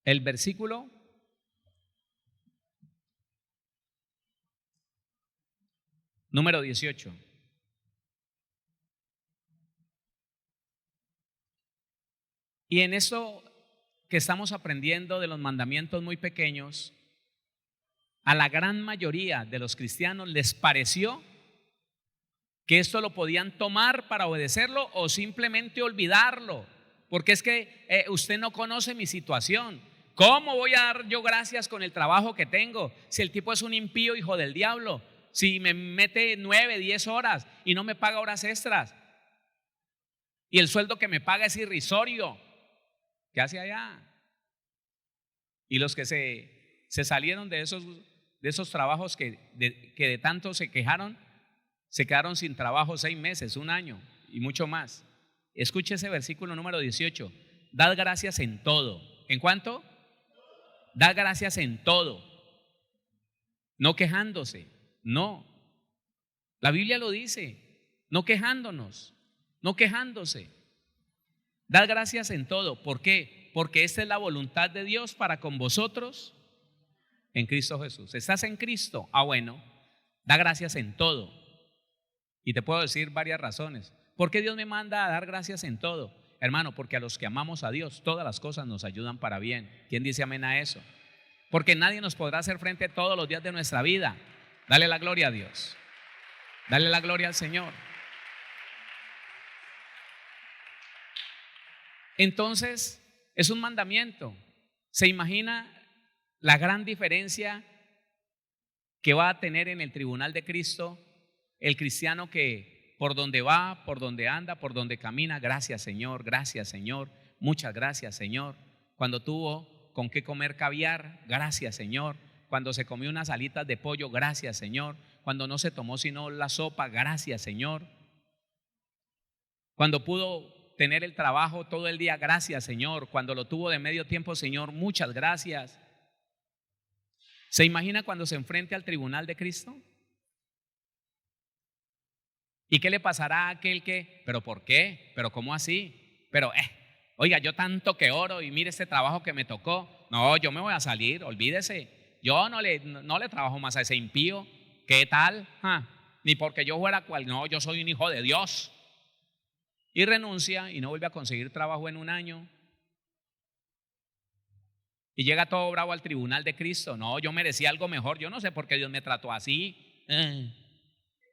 El versículo número 18. Y en esto que estamos aprendiendo de los mandamientos muy pequeños, a la gran mayoría de los cristianos les pareció que esto lo podían tomar para obedecerlo o simplemente olvidarlo, porque es que usted no conoce mi situación. ¿Cómo voy a dar yo gracias con el trabajo que tengo si el tipo es un impío hijo del diablo? Si me mete 9, 10 horas y no me paga horas extras y el sueldo que me paga es irrisorio, ¿qué hace allá? Y los que se salieron de esos trabajos que de tanto se quejaron, se quedaron sin trabajo 6 meses, 1 año y mucho más. Escuche ese versículo número 18. Dad gracias en todo. ¿En cuánto? Dad gracias en todo. No quejándose. No. La Biblia lo dice. No quejándonos. No quejándose. Dad gracias en todo. ¿Por qué? Porque esta es la voluntad de Dios para con vosotros en Cristo Jesús. ¿Estás en Cristo? Bueno, da gracias en todo. Y te puedo decir varias razones. ¿Por qué Dios me manda a dar gracias en todo? Hermano, porque a los que amamos a Dios, todas las cosas nos ayudan para bien. ¿Quién dice amén a eso? Porque nadie nos podrá hacer frente todos los días de nuestra vida. Dale la gloria a Dios. Dale la gloria al Señor. Entonces, es un mandamiento. ¿Se imagina la gran diferencia que va a tener en el tribunal de Cristo el cristiano que por donde va, por donde anda, por donde camina? Gracias Señor, muchas gracias Señor. Cuando tuvo con qué comer caviar, gracias Señor. Cuando se comió unas alitas de pollo, gracias Señor. Cuando no se tomó sino la sopa, gracias Señor. Cuando pudo tener el trabajo todo el día, gracias Señor. Cuando lo tuvo de medio tiempo, Señor, muchas gracias. ¿Se imagina cuando se enfrente al tribunal de Cristo? ¿Y qué le pasará a aquel que, pero por qué? ¿Pero cómo así? Pero, oiga, yo tanto que oro y mire este trabajo que me tocó. No, yo me voy a salir, olvídese. Yo no le trabajo más a ese impío. ¿Qué tal? Ni porque yo fuera cual, no, yo soy un hijo de Dios. Y renuncia y no vuelve a conseguir trabajo en un año. Y llega todo bravo al tribunal de Cristo. No, yo merecía algo mejor. Yo no sé por qué Dios me trató así.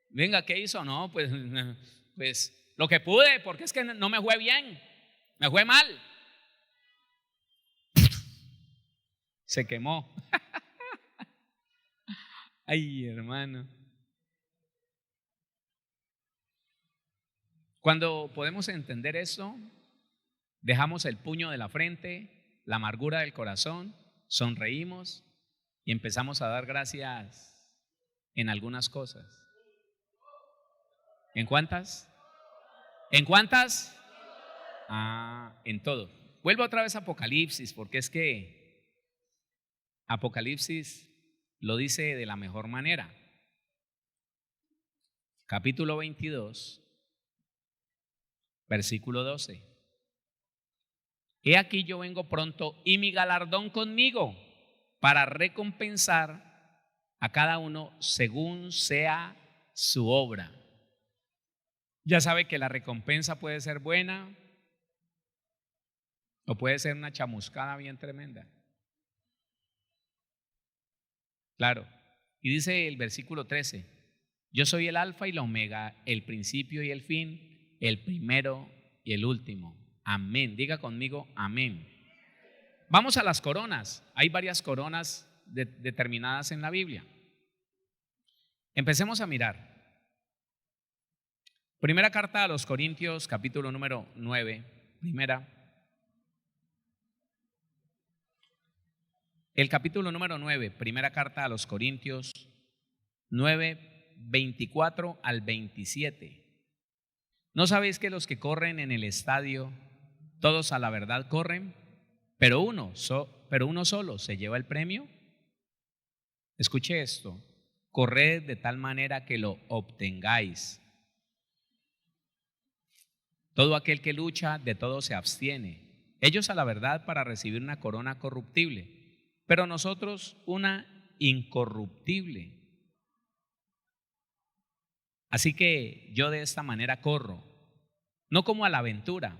Venga, ¿qué hizo? No, pues lo que pude, porque es que no me fue bien, me fue mal. Se quemó. Ay, hermano. Cuando podemos entender eso, dejamos el puño de la frente, la amargura del corazón, sonreímos y empezamos a dar gracias en algunas cosas. ¿En cuántas? ¿En cuántas? En todo. Vuelvo otra vez a Apocalipsis, porque es que Apocalipsis lo dice de la mejor manera. Capítulo 22, versículo 12. He aquí yo vengo pronto y mi galardón conmigo para recompensar a cada uno según sea su obra. Ya sabe que la recompensa puede ser buena o puede ser una chamuscada bien tremenda. Claro. Y dice el versículo 13: yo soy el alfa y la omega, el principio y el fin, el primero y el último. Amén. Diga conmigo, amén. Vamos a las coronas. Hay varias coronas determinadas en la Biblia. Empecemos a mirar. Primera carta a los Corintios, capítulo número 9. El capítulo número 9, primera carta a los Corintios 9, 24 al 27. ¿No sabéis que los que corren en el estadio, todos a la verdad corren, pero uno solo se lleva el premio? Escuche esto: corred de tal manera que lo obtengáis. Todo aquel que lucha, de todo se abstiene. Ellos a la verdad para recibir una corona corruptible, pero nosotros una incorruptible. Así que yo de esta manera corro, no como a la aventura,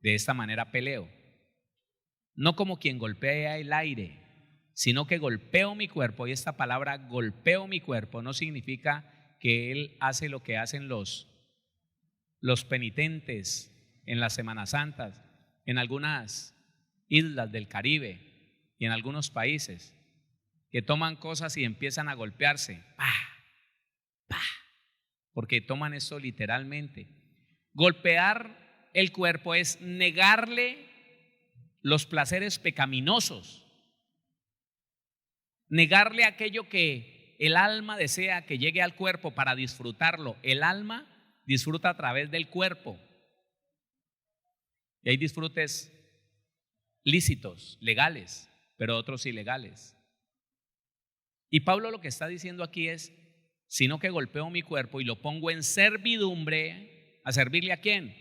de esta manera peleo, no como quien golpea el aire, sino que golpeo mi cuerpo. Y esta palabra golpeo mi cuerpo no significa que él hace lo que hacen los penitentes en las Semanas Santas, en algunas islas del Caribe y en algunos países, que toman cosas y empiezan a golpearse, porque toman eso literalmente. Golpear el cuerpo es negarle los placeres pecaminosos, negarle aquello que el alma desea que llegue al cuerpo para disfrutarlo. El alma disfruta a través del cuerpo. Y hay disfrutes lícitos, legales, pero otros ilegales. Y Pablo lo que está diciendo aquí es: sino que golpeo mi cuerpo y lo pongo en servidumbre. ¿A servirle a quién?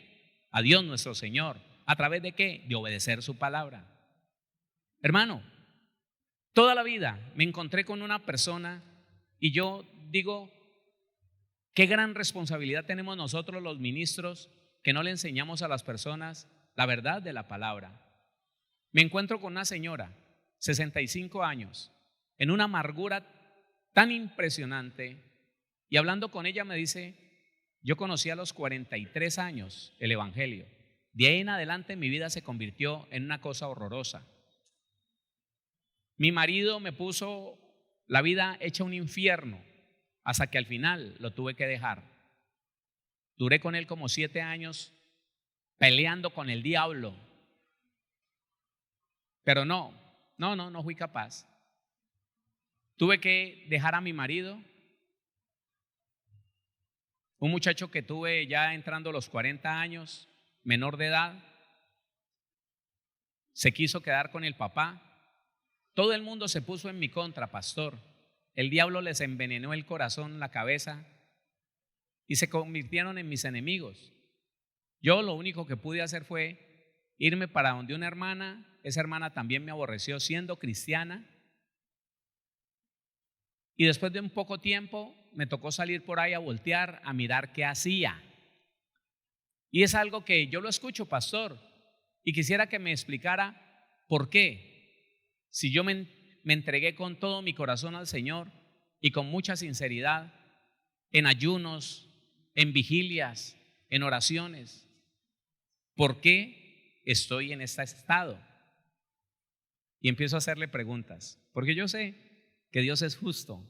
A Dios nuestro Señor. ¿A través de qué? De obedecer su palabra. Hermano, toda la vida me encontré con una persona y yo digo, qué gran responsabilidad tenemos nosotros los ministros que no le enseñamos a las personas la verdad de la palabra. Me encuentro con una señora, 65 años, en una amargura tan impresionante, y hablando con ella me dice, yo conocí a los 43 años el evangelio. De ahí en adelante mi vida se convirtió en una cosa horrorosa. Mi marido me puso la vida hecha un infierno hasta que al final lo tuve que dejar. Duré con él como 7 años peleando con el diablo. Pero no fui capaz. Tuve que dejar a mi marido, un muchacho que tuve ya entrando a los 40 años, menor de edad, se quiso quedar con el papá. Todo el mundo se puso en mi contra, pastor. El diablo les envenenó el corazón, la cabeza, y se convirtieron en mis enemigos. Yo lo único que pude hacer fue irme para donde una hermana. Esa hermana también me aborreció siendo cristiana. Y después de un poco tiempo me tocó salir por ahí a voltear, a mirar qué hacía. Y es algo que yo lo escucho, pastor, y quisiera que me explicara por qué. Si yo me entregué con todo mi corazón al Señor y con mucha sinceridad, en ayunos, en vigilias, en oraciones, ¿por qué estoy en este estado? Y empiezo a hacerle preguntas, porque yo sé que Dios es justo.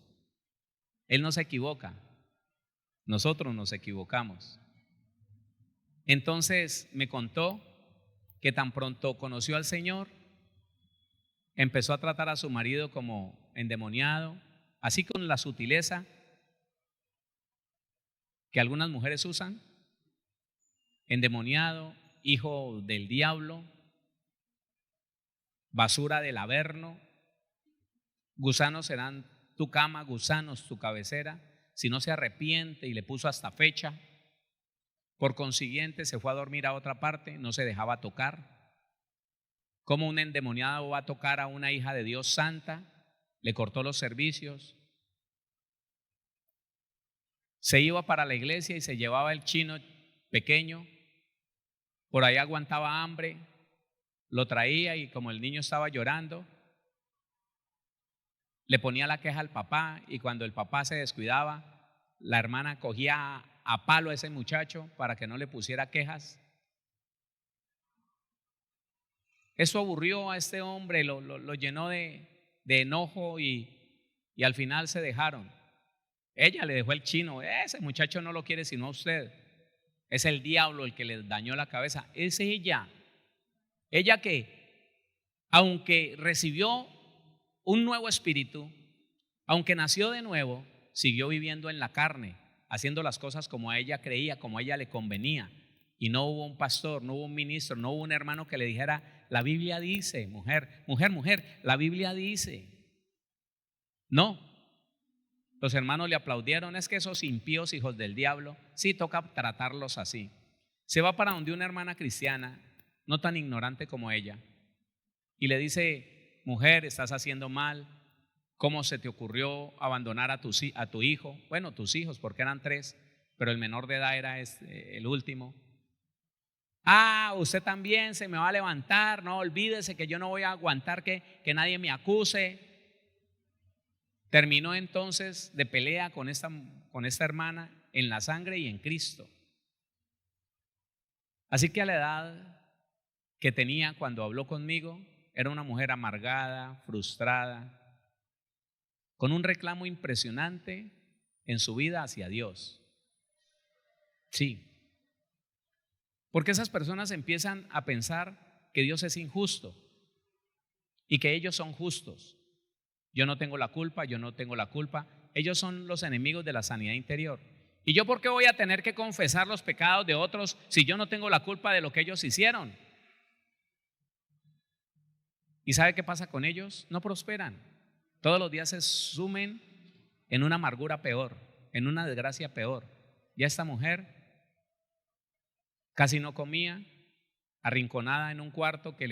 Él no se equivoca, nosotros nos equivocamos. Entonces me contó que tan pronto conoció al Señor, empezó a tratar a su marido como endemoniado, así con la sutileza que algunas mujeres usan, endemoniado, hijo del diablo, basura del averno, gusanos serán tu cama, gusanos tu cabecera. Si no se arrepiente, y le puso hasta fecha. Por consiguiente se fue a dormir a otra parte, no se dejaba tocar. ¿Cómo un endemoniado va a tocar a una hija de Dios santa? Le cortó los servicios. Se iba para la iglesia y se llevaba el chino pequeño. Por ahí aguantaba hambre, lo traía y como el niño estaba llorando, le ponía la queja al papá, y cuando el papá se descuidaba, la hermana cogía a palo a ese muchacho para que no le pusiera quejas. Eso aburrió a este hombre, lo llenó de enojo y al final se dejaron. Ella le dejó el chino, ese muchacho no lo quiere sino a usted. Es el diablo el que le dañó la cabeza. Es ella que, aunque recibió un nuevo espíritu, aunque nació de nuevo, siguió viviendo en la carne, haciendo las cosas como a ella creía, como a ella le convenía. Y no hubo un pastor, no hubo un ministro, no hubo un hermano que le dijera, la Biblia dice, mujer, la Biblia dice. No. Los hermanos le aplaudieron, es que esos impíos hijos del diablo, sí toca tratarlos así. Se va para donde una hermana cristiana, no tan ignorante como ella, y le dice, mujer, estás haciendo mal. ¿Cómo se te ocurrió abandonar a tu hijo? Bueno, tus hijos, porque eran 3, pero el menor de edad era el último. Usted también se me va a levantar. No, olvídese que yo no voy a aguantar que nadie me acuse. Terminó entonces de pelea con esta hermana en la sangre y en Cristo. Así que a la edad que tenía cuando habló conmigo, era una mujer amargada, frustrada, con un reclamo impresionante en su vida hacia Dios. Sí, porque esas personas empiezan a pensar que Dios es injusto y que ellos son justos. Yo no tengo la culpa, ellos son los enemigos de la sanidad interior. ¿Y yo por qué voy a tener que confesar los pecados de otros si yo no tengo la culpa de lo que ellos hicieron? ¿Y sabe qué pasa con ellos? No prosperan. Todos los días se sumen en una amargura peor, en una desgracia peor. Y esta mujer casi no comía, arrinconada en un cuarto que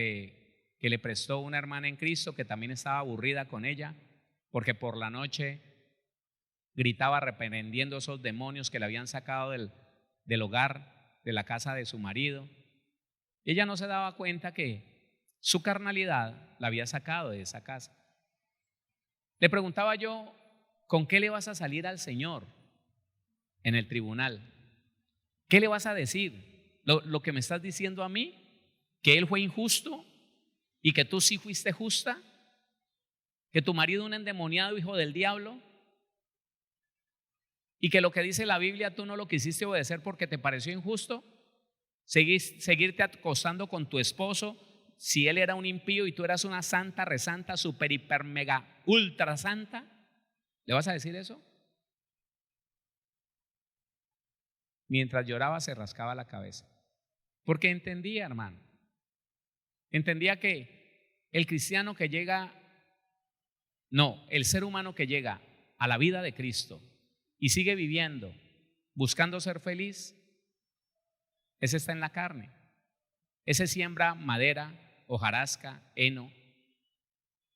le prestó una hermana en Cristo que también estaba aburrida con ella, porque por la noche gritaba reprendiendo esos demonios que le habían sacado del hogar, de la casa de su marido. Ella no se daba cuenta que su carnalidad la había sacado de esa casa. Le preguntaba yo, ¿con qué le vas a salir al Señor en el tribunal? ¿Qué le vas a decir? ¿Lo que me estás diciendo a mí? ¿Que Él fue injusto y que tú sí fuiste justa? ¿Que tu marido un endemoniado hijo del diablo? ¿Y que lo que dice la Biblia tú no lo quisiste obedecer porque te pareció injusto? Seguirte acostando con tu esposo si él era un impío y tú eras una santa, resanta, super, hiper, mega, ultra santa. ¿Le vas a decir eso? Mientras lloraba se rascaba la cabeza. Porque entendía, hermano. Entendía que el cristiano que llega, no, el ser humano que llega a la vida de Cristo y sigue viviendo, buscando ser feliz, ese está en la carne. Ese siembra madera, hojarasca, heno.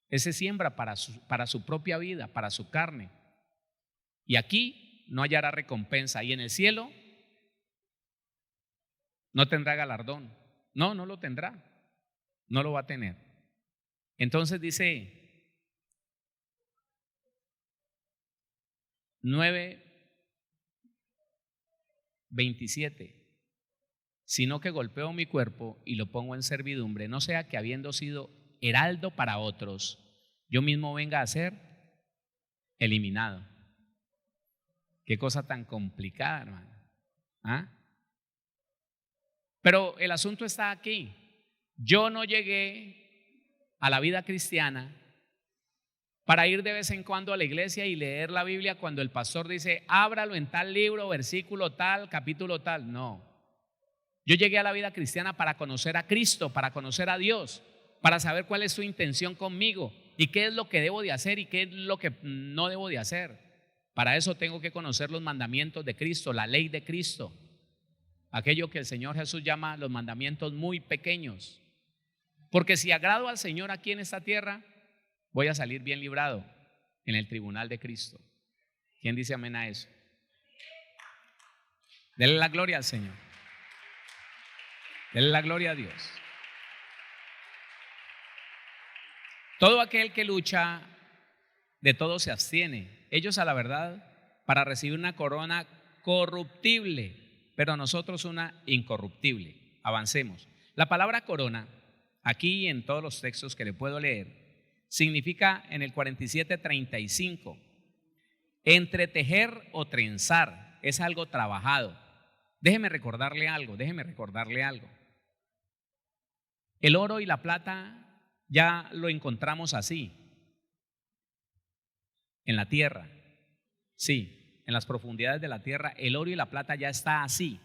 Ese siembra para su propia vida, para su carne. Y aquí no hallará recompensa. Y en el cielo no tendrá galardón. No lo tendrá. No lo va a tener. Entonces dice 9:27, sino que golpeo mi cuerpo y lo pongo en servidumbre, no sea que habiendo sido heraldo para otros, yo mismo venga a ser eliminado. Qué cosa tan complicada, hermano. ¿Ah? Pero el asunto está aquí. Yo no llegué a la vida cristiana para ir de vez en cuando a la iglesia y leer la Biblia cuando el pastor dice, ábralo en tal libro, versículo tal, capítulo tal. No. Yo llegué a la vida cristiana para conocer a Cristo, para conocer a Dios, para saber cuál es su intención conmigo y qué es lo que debo de hacer y qué es lo que no debo de hacer. Para eso tengo que conocer los mandamientos de Cristo, la ley de Cristo, aquello que el Señor Jesús llama los mandamientos muy pequeños. Porque si agrado al Señor aquí en esta tierra, voy a salir bien librado en el tribunal de Cristo. ¿Quién dice amén a eso? Denle la gloria al Señor. Denle la gloria a Dios. Todo aquel que lucha, de todo se abstiene. Ellos a la verdad para recibir una corona corruptible, pero nosotros una incorruptible. Avancemos. La palabra corona, aquí en todos los textos que le puedo leer, significa en el 47:35, entretejer o trenzar, es algo trabajado. Déjeme recordarle algo. El oro y la plata ya lo encontramos así, en la tierra. Sí, en las profundidades de la tierra, el oro y la plata ya está así.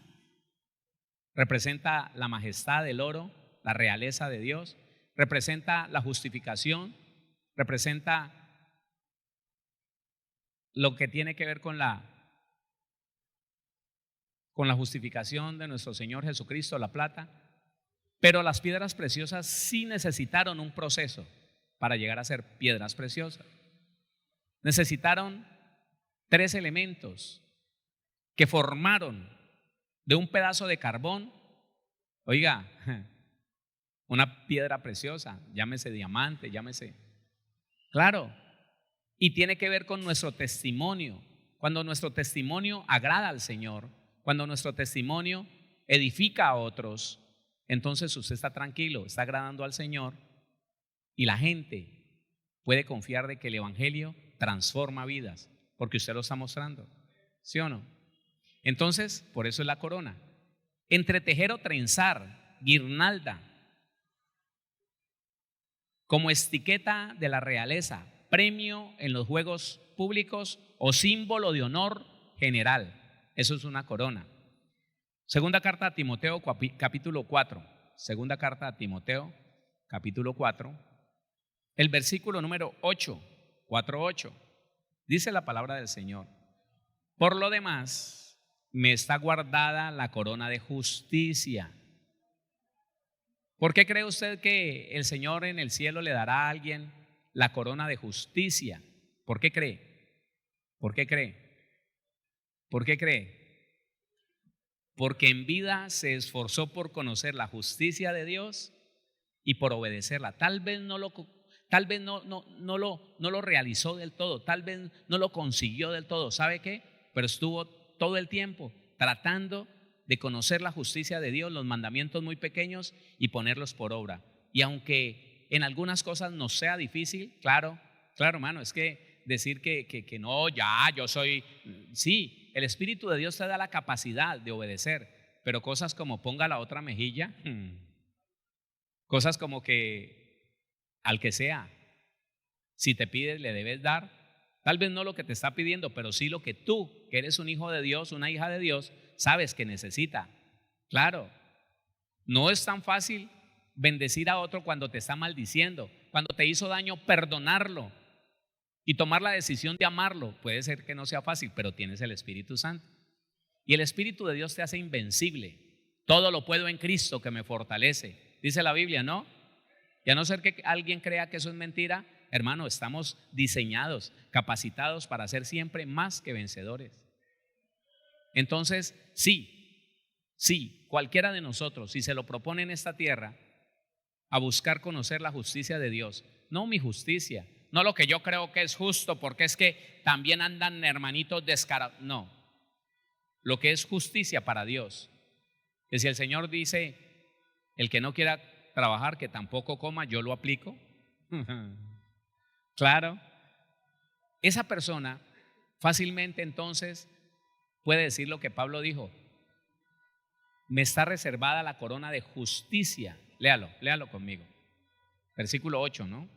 Representa la majestad del oro, la realeza de Dios, representa la justificación, representa lo que tiene que ver con la justificación de nuestro Señor Jesucristo, la plata. Pero las piedras preciosas sí necesitaron un proceso para llegar a ser piedras preciosas. Necesitaron 3 elementos que formaron de un pedazo de carbón, oiga, una piedra preciosa, llámese diamante, llámese. Claro, y tiene que ver con nuestro testimonio. Cuando nuestro testimonio agrada al Señor, cuando nuestro testimonio edifica a otros, entonces usted está tranquilo, está agradando al Señor y la gente puede confiar de que el evangelio transforma vidas porque usted lo está mostrando, ¿sí o no? Entonces, por eso es la corona. Entretejer o trenzar, guirnalda, como etiqueta de la realeza, premio en los juegos públicos o símbolo de honor general. Eso es una corona. Segunda carta a Timoteo, capítulo 4. Segunda carta a Timoteo, capítulo 4. El versículo número 8, 4:8. Dice la palabra del Señor: por lo demás, me está guardada la corona de justicia. ¿Por qué cree usted que el Señor en el cielo le dará a alguien la corona de justicia? ¿Por qué cree? ¿Por qué cree? ¿Por qué cree? Porque en vida se esforzó por conocer la justicia de Dios y por obedecerla. Tal vez no lo realizó del todo, tal vez no lo consiguió del todo. ¿Sabe qué? Pero estuvo todo el tiempo tratando de conocer la justicia de Dios, los mandamientos muy pequeños, y ponerlos por obra. Y aunque en algunas cosas nos sea difícil, claro, hermano, es que decir que no, ya, yo soy, sí, el Espíritu de Dios te da la capacidad de obedecer, pero cosas como ponga la otra mejilla, cosas como que al que sea, si te pide, le debes dar. Tal vez no lo que te está pidiendo, pero sí lo que tú, que eres un hijo de Dios, una hija de Dios, sabes que necesita. Claro, no es tan fácil bendecir a otro cuando te está maldiciendo, cuando te hizo daño, perdonarlo y tomar la decisión de amarlo. Puede ser que no sea fácil, pero tienes el Espíritu Santo. Y el Espíritu de Dios te hace invencible. Todo lo puedo en Cristo que me fortalece. Dice la Biblia, ¿no? Y a no ser que alguien crea que eso es mentira, hermano, estamos diseñados, capacitados para ser siempre más que vencedores. Entonces, sí, cualquiera de nosotros, si se lo propone en esta tierra, a buscar conocer la justicia de Dios, no mi justicia, no lo que yo creo que es justo, porque es que también andan hermanitos descarados, no, lo que es justicia para Dios, que si el Señor dice, el que no quiera trabajar, que tampoco coma, yo lo aplico. Claro, esa persona fácilmente entonces puede decir lo que Pablo dijo: me está reservada la corona de justicia. Léalo conmigo. Versículo 8, ¿no?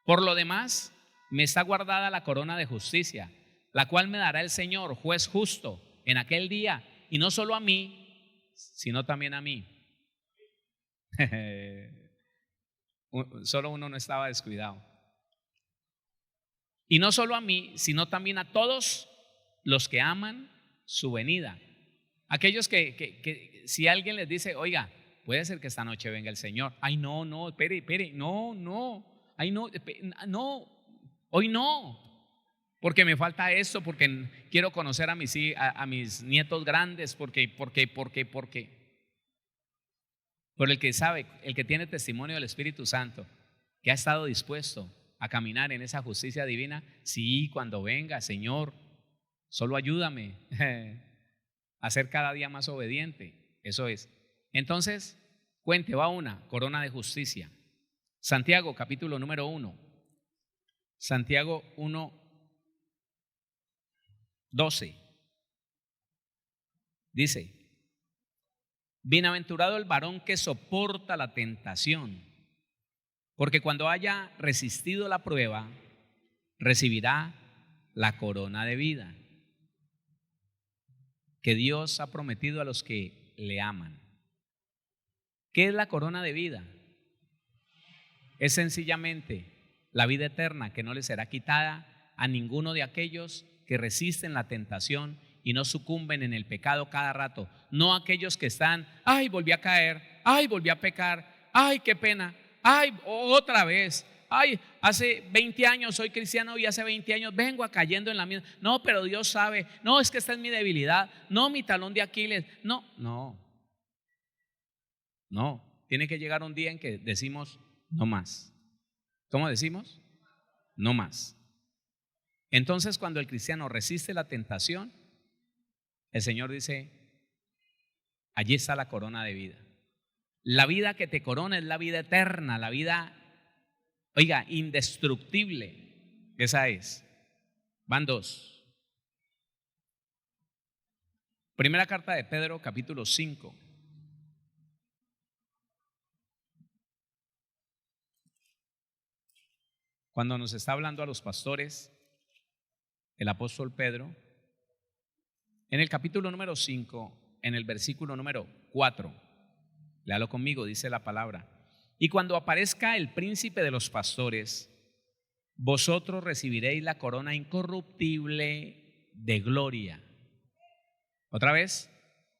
Por lo demás, me está guardada la corona de justicia, la cual me dará el Señor, juez justo, en aquel día, y no solo a mí, sino también a mí. Solo uno no estaba descuidado. Y no solo a mí, sino también a todos los que aman su venida. Aquellos que si alguien les dice, oiga, puede ser que esta noche venga el Señor. Ay, no, espere, no, ay, no, hoy no, porque me falta esto, porque quiero conocer a mis nietos grandes, porque. Por el que sabe, el que tiene testimonio del Espíritu Santo, que ha estado dispuesto a caminar en esa justicia divina, sí, cuando venga, Señor, solo ayúdame a ser cada día más obediente. Eso es. Entonces, cuente, va una corona de justicia. Santiago, capítulo número 1. Santiago 1:12. Dice: bienaventurado el varón que soporta la tentación, porque cuando haya resistido la prueba, recibirá la corona de vida que Dios ha prometido a los que le aman. ¿Qué es la corona de vida? Es sencillamente la vida eterna que no le será quitada a ninguno de aquellos que resisten la tentación y no sucumben en el pecado cada rato. No aquellos que están, ay, volví a caer, ay, volví a pecar, ay, qué pena, ay, otra vez, ay, hace 20 años soy cristiano y hace 20 años vengo cayendo en la misma. No, pero Dios sabe, no, es que esta es mi debilidad, no, mi talón de Aquiles, no. Tiene que llegar un día en que decimos, no más. ¿Cómo decimos? No más. Entonces, cuando el cristiano resiste la tentación, el Señor dice, allí está la corona de vida. La vida que te corona es la vida eterna, la vida, oiga, indestructible. Esa es. Van dos. Primera carta de Pedro, capítulo 5. Cuando nos está hablando a los pastores, el apóstol Pedro, en el capítulo número 5, en el versículo número 4, léalo conmigo, dice la palabra: y cuando aparezca el príncipe de los pastores, vosotros recibiréis la corona incorruptible de gloria. Otra vez,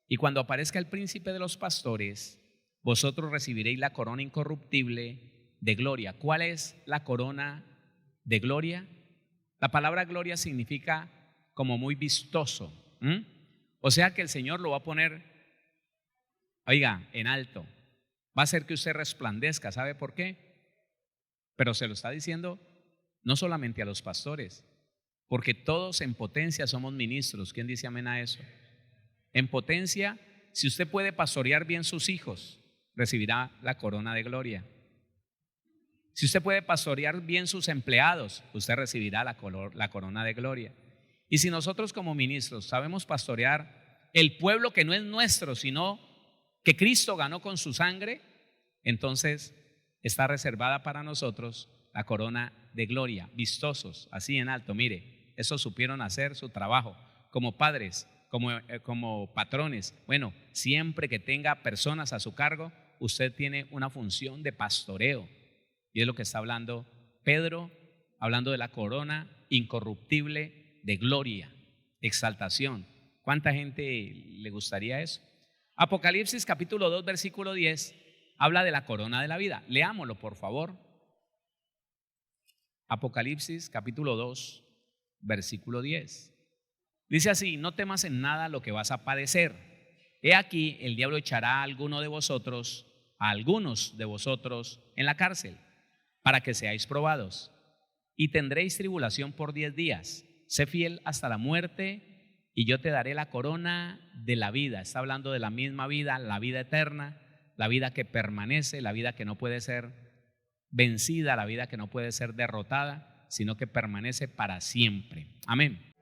y cuando aparezca el príncipe de los pastores, vosotros recibiréis la corona incorruptible de gloria. ¿Cuál es la corona de gloria? La palabra gloria significa como muy vistoso. O sea que el Señor lo va a poner, oiga, en alto. Va a hacer que usted resplandezca. ¿Sabe por qué? Pero se lo está diciendo no solamente a los pastores, porque todos en potencia somos ministros. ¿Quién dice amén a eso? En potencia, si usted puede pastorear bien sus hijos, recibirá la corona de gloria. Si usted puede pastorear bien sus empleados, usted recibirá la corona de gloria. Y si nosotros como ministros sabemos pastorear el pueblo que no es nuestro, sino que Cristo ganó con su sangre, entonces está reservada para nosotros la corona de gloria, vistosos, así en alto. Mire, eso supieron hacer su trabajo como padres, como patrones. Bueno, siempre que tenga personas a su cargo, usted tiene una función de pastoreo. Y es lo que está hablando Pedro, hablando de la corona incorruptible de gloria, exaltación. ¿Cuánta gente le gustaría eso? Apocalipsis capítulo 2, versículo 10, habla de la corona de la vida. Leámoslo, por favor. Apocalipsis capítulo 2, versículo 10. Dice así: no temas en nada lo que vas a padecer. He aquí, el diablo echará a algunos de vosotros en la cárcel, para que seáis probados, y tendréis tribulación por 10 días. Sé fiel hasta la muerte, y yo te daré la corona de la vida. Está hablando de la misma vida, la vida eterna, la vida que permanece, la vida que no puede ser vencida, la vida que no puede ser derrotada, sino que permanece para siempre. Amén.